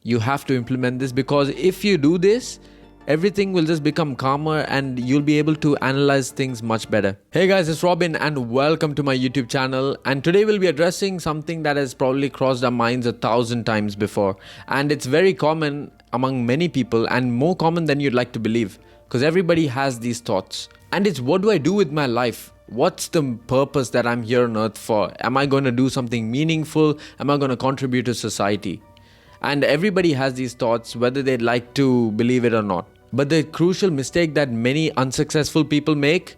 You have to implement this, because if you do this, everything will just become calmer and you'll be able to analyze things much better. Hey guys, it's Robin and welcome to my YouTube channel. And today we'll be addressing something that has probably crossed our minds 1,000 times before. And it's very common among many people, and more common than you'd like to believe, because everybody has these thoughts. And it's, what do I do with my life? What's the purpose that I'm here on earth for? Am I going to do something meaningful? Am I going to contribute to society? And everybody has these thoughts, whether they'd like to believe it or not. But the crucial mistake that many unsuccessful people make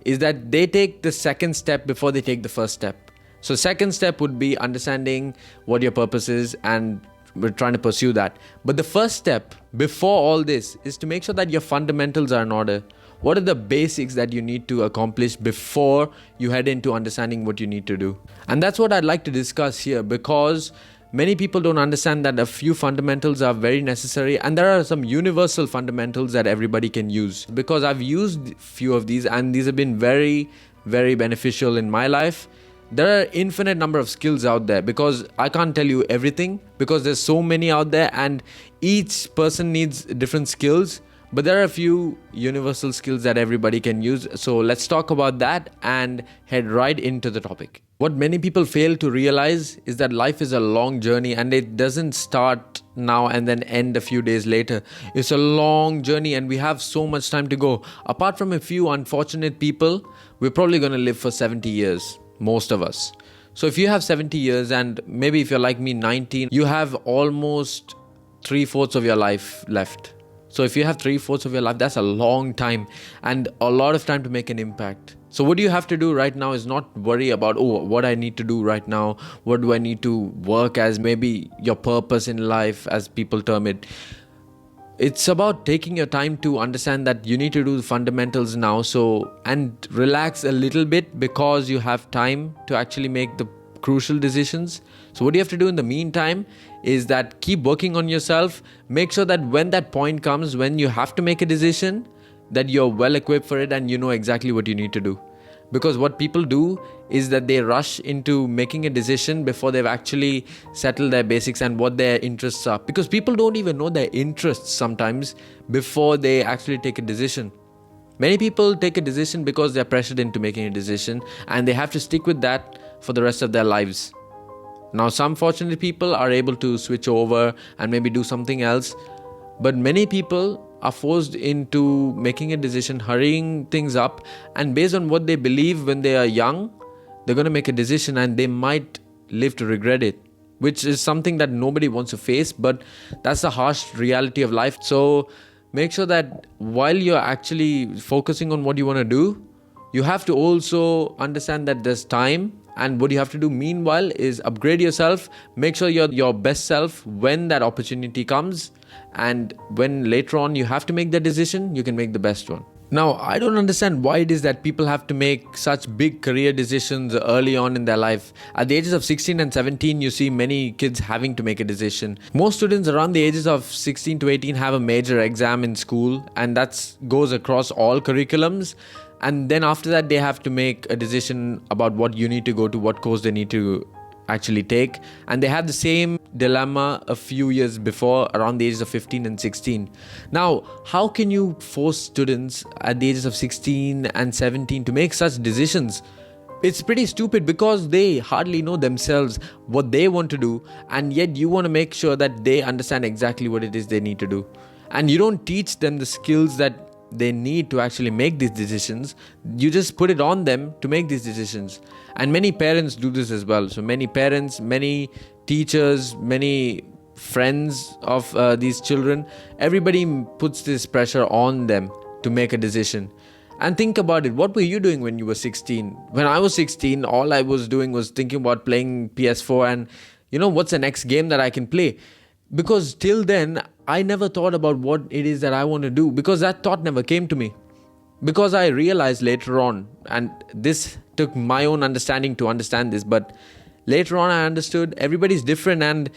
is that they take the second step before they take the first step. So second step would be understanding what your purpose is, and we're trying to pursue that. But the first step before all this is to make sure that your fundamentals are in order. What are the basics that you need to accomplish before you head into understanding what you need to do? And that's what I'd like to discuss here, because many people don't understand that a few fundamentals are very necessary, and there are some universal fundamentals that everybody can use. Because I've used a few of these and these have been very, very beneficial in my life. There are infinite number of skills out there, because I can't tell you everything, because there's so many out there and each person needs different skills. But there are a few universal skills that everybody can use. So let's talk about that and head right into the topic. What many people fail to realize is that life is a long journey, and it doesn't start now and then end a few days later. It's a long journey and we have so much time to go. Apart from a few unfortunate people, we're probably going to live for 70 years, most of us. So if you have 70 years, and maybe if you're like me, 19, you have almost 3/4 of your life left. So if you have 3/4 of your life, that's a long time and a lot of time to make an impact. So what you have to do right now is not worry about, what I need to do right now. What do I need to work as? Maybe your purpose in life, as people term it. It's about taking your time to understand that you need to do the fundamentals now. And relax a little bit, because you have time to actually make the crucial decisions. So what you have to do in the meantime is that keep working on yourself. Make sure that when that point comes, when you have to make a decision, that you're well equipped for it and you know exactly what you need to do. Because what people do is that they rush into making a decision before they've actually settled their basics and what their interests are. Because people don't even know their interests sometimes before they actually take a decision. Many people take a decision because they're pressured into making a decision, and they have to stick with that for the rest of their lives. Now, some fortunate people are able to switch over and maybe do something else. But many people are forced into making a decision, hurrying things up, and based on what they believe when they are young, they're going to make a decision and they might live to regret it, which is something that nobody wants to face, but that's the harsh reality of life. So make sure that while you're actually focusing on what you want to do, you have to also understand that there's time. And what you have to do meanwhile is upgrade yourself. Make sure you're your best self when that opportunity comes. And when later on you have to make that decision, you can make the best one. Now, I don't understand why it is that people have to make such big career decisions early on in their life. At the ages of 16 and 17, you see many kids having to make a decision. Most students around the ages of 16 to 18 have a major exam in school, and that goes across all curriculums. And then after that, they have to make a decision about what uni to go to, what course they need to actually take. And they have the same dilemma a few years before, around the ages of 15 and 16. Now, how can you force students at the ages of 16 and 17 to make such decisions? It's pretty stupid, because they hardly know themselves what they want to do, and yet you want to make sure that they understand exactly what it is they need to do. And you don't teach them the skills that they need to actually make these decisions. You just put it on them to make these decisions. And many parents do this as well. So many parents, many teachers, many friends of these children, everybody puts this pressure on them to make a decision. And think about it. What were you doing when you were 16? When I was 16, all I was doing was thinking about playing PS4 and, what's the next game that I can play? Because till then, I never thought about what it is that I want to do, because that thought never came to me. Because I realized later on, and this took my own understanding to understand this, but later on I understood everybody's different and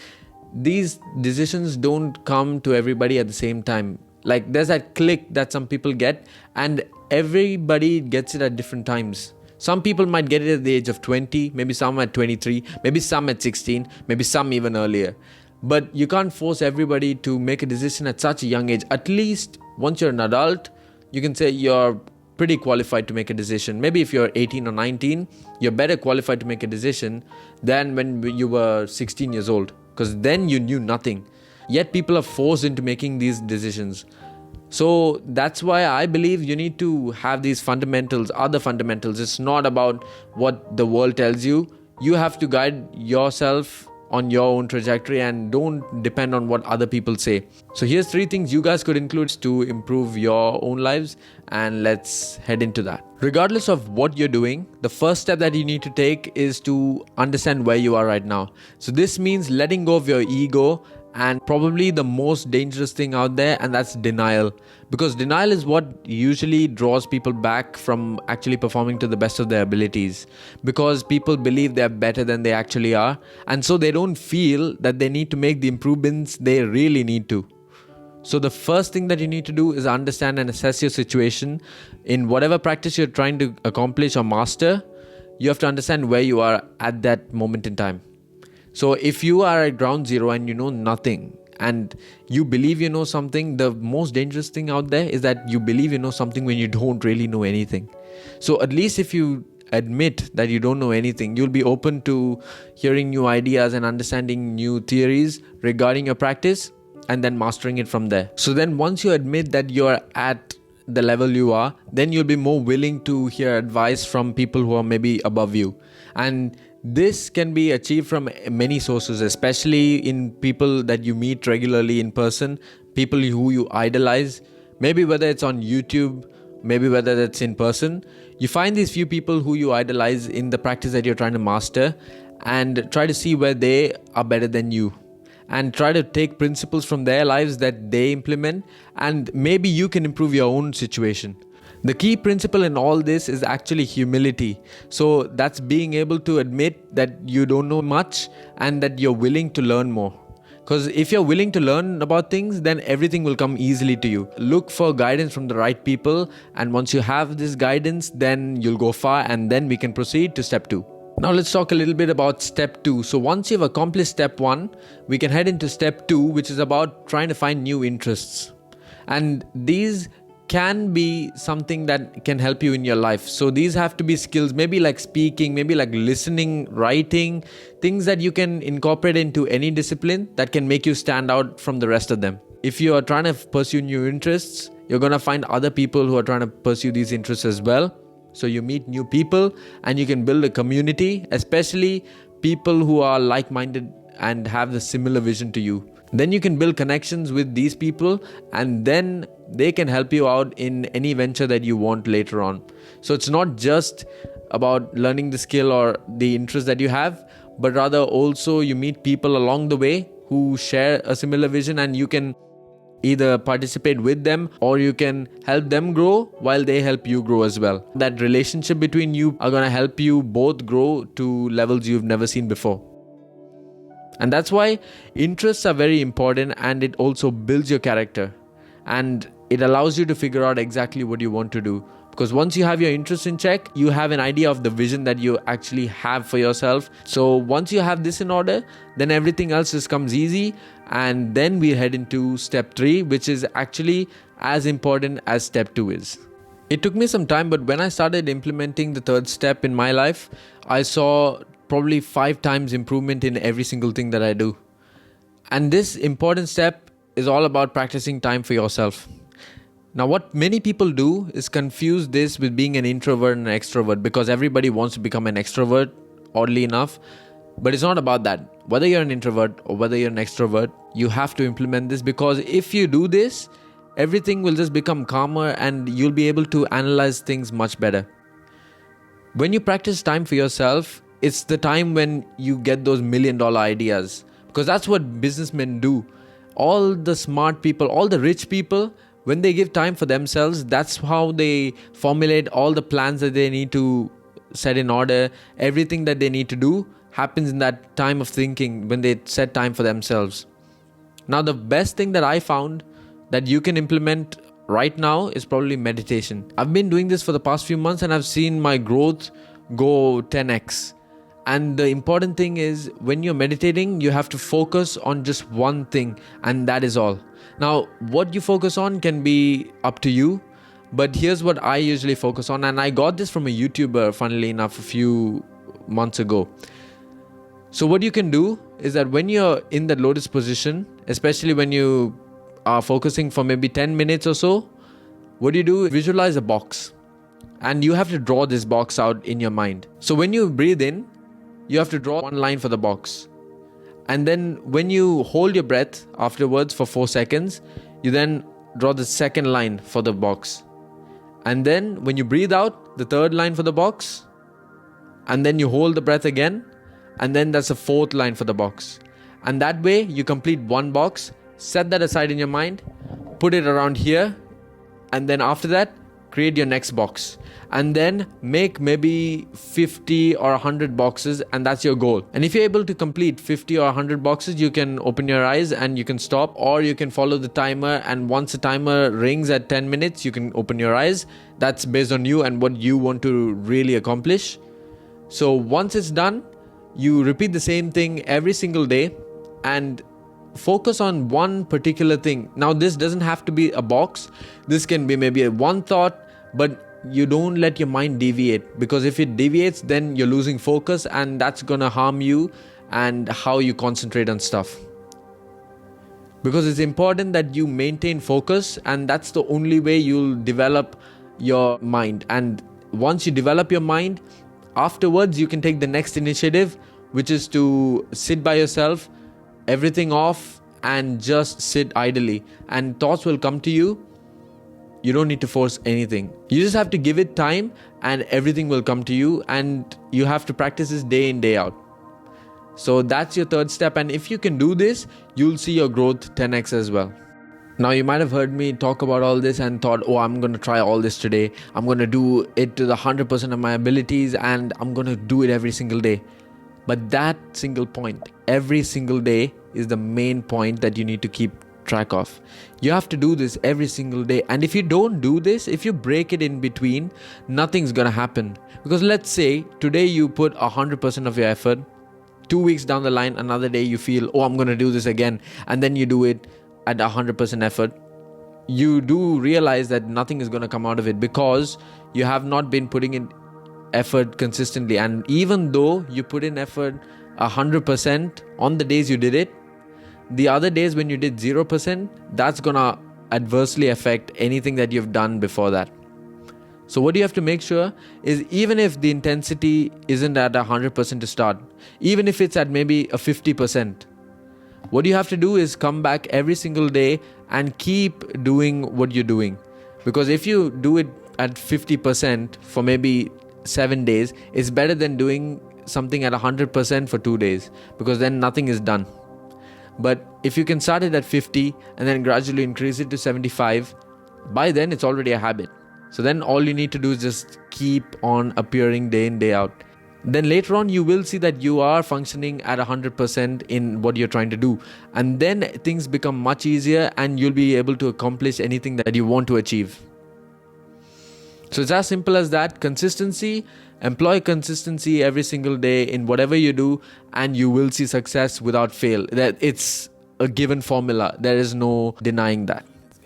these decisions don't come to everybody at the same time. Like there's that click that some people get, and everybody gets it at different times. Some people might get it at the age of 20, maybe some at 23, maybe some at 16, maybe some even earlier. But you can't force everybody to make a decision at such a young age. At least once you're an adult, you can say you're pretty qualified to make a decision. Maybe if you're 18 or 19, you're better qualified to make a decision than when you were 16 years old, because then you knew nothing. Yet people are forced into making these decisions. So that's why I believe you need to have these fundamentals, other fundamentals. It's not about what the world tells you. You have to guide yourself on your own trajectory and don't depend on what other people say. So here's 3 things you guys could include to improve your own lives, and let's head into that. Regardless of what you're doing, the first step that you need to take is to understand where you are right now. So this means letting go of your ego and probably the most dangerous thing out there, and that's denial. Because denial is what usually draws people back from actually performing to the best of their abilities, because people believe they're better than they actually are, and so they don't feel that they need to make the improvements they really need to. So the first thing that you need to do is understand and assess your situation. In whatever practice you're trying to accomplish or master, you have to understand where you are at that moment in time. So if you are at ground zero and you know nothing and you believe you know something, the most dangerous thing out there is that you believe you know something when you don't really know anything. So at least if you admit that you don't know anything, you'll be open to hearing new ideas and understanding new theories regarding your practice and then mastering it from there. So then once you admit that you're at the level you are, then you'll be more willing to hear advice from people who are maybe above you. And this can be achieved from many sources, especially in people that you meet regularly in person, people who you idolize, maybe whether it's on YouTube, maybe whether that's in person. You find these few people who you idolize in the practice that you're trying to master and try to see where they are better than you, and try to take principles from their lives that they implement, and maybe you can improve your own situation. The key principle in all this is actually humility. So that's being able to admit that you don't know much and that you're willing to learn more. Because if you're willing to learn about things, then everything will come easily to you. Look for guidance from the right people, and once you have this guidance, then you'll go far, and then we can proceed to step 2. Now let's talk a little bit about step 2. So once you've accomplished step 1, we can head into step 2, which is about trying to find new interests. And these can be something that can help you in your life. So these have to be skills, maybe like speaking, maybe like listening, writing, things that you can incorporate into any discipline that can make you stand out from the rest of them. If you are trying to pursue new interests, you're going to find other people who are trying to pursue these interests as well. So you meet new people and you can build a community, especially people who are like-minded and have the similar vision to you. Then you can build connections with these people, and then they can help you out in any venture that you want later on. So it's not just about learning the skill or the interest that you have, but rather also you meet people along the way who share a similar vision, and you can either participate with them or you can help them grow while they help you grow as well. That relationship between you are going to help you both grow to levels you've never seen before. And that's why interests are very important, and it also builds your character and it allows you to figure out exactly what you want to do. Because once you have your interest in check, you have an idea of the vision that you actually have for yourself. So once you have this in order, then everything else just comes easy. And then we head into step 3, which is actually as important as step 2 is. It took me some time, but when I started implementing the 3rd step in my life, I saw probably 5 times improvement in every single thing that I do. And this important step is all about practicing time for yourself. Now, what many people do is confuse this with being an introvert and an extrovert, because everybody wants to become an extrovert, oddly enough. But it's not about that. Whether you're an introvert or whether you're an extrovert, you have to implement this, because if you do this, everything will just become calmer and you'll be able to analyze things much better. When you practice time for yourself, it's the time when you get those $1 million ideas, because that's what businessmen do. All the smart people, all the rich people, when they give time for themselves, that's how they formulate all the plans that they need to set in order. Everything that they need to do happens in that time of thinking when they set time for themselves. Now, the best thing that I found that you can implement right now is probably meditation. I've been doing this for the past few months and I've seen my growth go 10x. And the important thing is, when you're meditating, you have to focus on just one thing, and that is all. Now, what you focus on can be up to you, but here's what I usually focus on, and I got this from a YouTuber, funnily enough, a few months ago. So what you can do is that when you're in the lotus position, especially when you are focusing for maybe 10 minutes or so, what do? Visualize a box, and you have to draw this box out in your mind. So when you breathe in, you have to draw one line for the box. And then when you hold your breath afterwards for 4 seconds, you then draw the second line for the box. And then when you breathe out, the third line for the box. And then you hold the breath again. And then that's the fourth line for the box. And that way you complete one box, set that aside in your mind, put it around here. And then after that, create your next box. And then make maybe 50 or 100 boxes, and that's your goal. And if you're able to complete 50 or 100 boxes, you can open your eyes and you can stop, or you can follow the timer, and once the timer rings at 10 minutes, you can open your eyes. That's based on you and what you want to really accomplish. So once it's done, you repeat the same thing every single day and focus on one particular thing. Now, this doesn't have to be a box. This can be maybe one thought, but you don't let your mind deviate, because if it deviates, then you're losing focus, and that's gonna harm you and how you concentrate on stuff. Because it's important that you maintain focus, and that's the only way you'll develop your mind. And once you develop your mind, afterwards you can take the next initiative, which is to sit by yourself, everything off, and just sit idly, and thoughts will come to you. You don't need to force anything. You just have to give it time, and everything will come to you, and you have to practice this day in, day out. So that's your third step, and if you can do this, you'll see your growth 10x as well. Now, you might have heard me talk about all this and thought, oh, I'm going to try all this today. I'm going to do it to the 100% of my abilities, and I'm going to do it every single day. But that single point, every single day, is the main point that you need to keep track of. You have to do this every single day. And if you don't do this, if you break it in between, nothing's going to happen. Because let's say today you put 100% of your effort. 2 weeks down the line, another day you feel, oh, I'm going to do this again. And then you do it at 100% effort. You do realize that nothing is going to come out of it, because you have not been putting in effort consistently. And even though you put in effort 100% on the days you did it, the other days when you did 0%, that's gonna adversely affect anything that you've done before that. So what you have to make sure is, even if the intensity isn't at 100% to start, even if it's at maybe a 50%, what you have to do is come back every single day and keep doing what you're doing. Because if you do it at 50% for maybe 7 days, it's better than doing something at 100% for 2 days, because then nothing is done. But if you can start it at 50 and then gradually increase it to 75, by then it's already a habit. So then all you need to do is just keep on appearing day in, day out. Then later on, you will see that you are functioning at 100% in what you're trying to do. And then things become much easier, and you'll be able to accomplish anything that you want to achieve. So it's as simple as that. Consistency. Employ consistency every single day in whatever you do, and you will see success without fail. That it's a given formula. There is no denying that.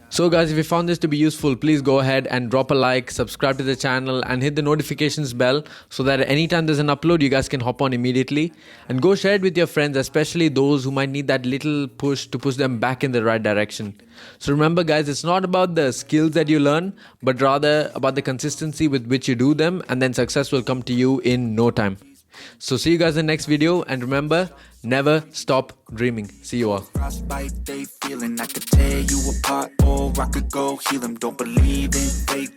So guys, if you found this to be useful, please go ahead and drop a like, subscribe to the channel, and hit the notifications bell, so that anytime there's an upload, you guys can hop on immediately. And go share it with your friends, especially those who might need that little push to push them back in the right direction. So remember guys, it's not about the skills that you learn, but rather about the consistency with which you do them, and then success will come to you in no time. So see you guys in the next video, and remember, never stop dreaming. See you all. Frostbite, they feeling I could tear you apart, or I could go heal them. Don't believe in fate.